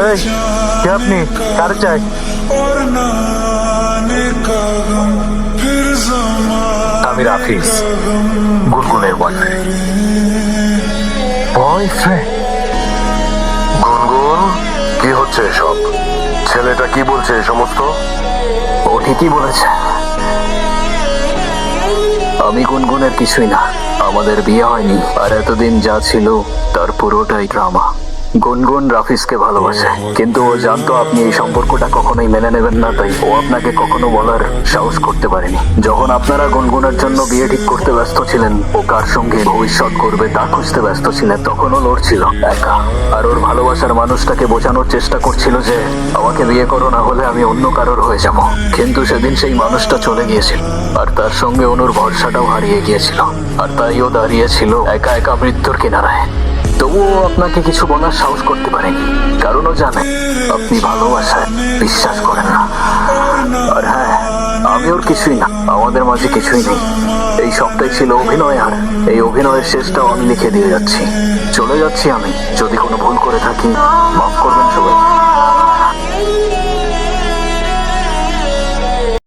এই, কে আপনি? কার চাই? আমি রাফিজ, গুনগুনের বয়ফ্রেন্ড। বয়ফ্রেন্ড? গুনগুন, কি হচ্ছে এসব? ছেলেটা কি বলছে এই সমস্ত? ও ঠিকই বলেছে। আমি গুনগুনের কিছুই না। আমাদের বিয়ে হয়নি, আর এতদিন যা ছিল তার পুরোটাই ড্রামা। গুনগুন রাফিজকে ভালোবাসে, কিন্তু ও জানতো আপনি এই সম্পর্কটা কখনোই মেনে নেবেন না, তাই ও আপনাকে কখনো বলার সাহস করতে পারেনি। যখন আপনারা গুনগুনের জন্য বিয়ে ঠিক করতে ব্যস্ত ছিলেন, ও কার সঙ্গে ভবিষ্যৎ করবে তা খুঁজতে ব্যস্ত ছিলেন, তখন ও লড়ছিল একা। আর ওর ভালোবাসার মানুষটাকে বোঝানোর চেষ্টা করছিল যে আমাকে বিয়ে করো, না হলে আমি অন্য কারোর হয়ে যাব। কিন্তু সেদিন সেই মানুষটা চলে গিয়েছিল, আর তার সঙ্গে অনুর ভরসাটাও হারিয়ে গিয়েছিল। আর তাই ও দাঁড়িয়েছিল একা একা মৃত্যুর কিনারায়। তবুও আপনাকে কিছু বলার সাহস করতে পারেনি, কারণ ও জানে আপনি ভালোবাসায় বিশ্বাস করেন না। আর হ্যাঁ, আমি ওর কিছুই না, আমাদের মাঝে কিছুই নেই। এই সবটাই ছিল অভিনয়, আর এই অভিনয়ের শেষটাও আমি লিখে দিয়ে যাচ্ছি। চলে যাচ্ছি আমি। যদি কোনো ভুল করে থাকি মাফ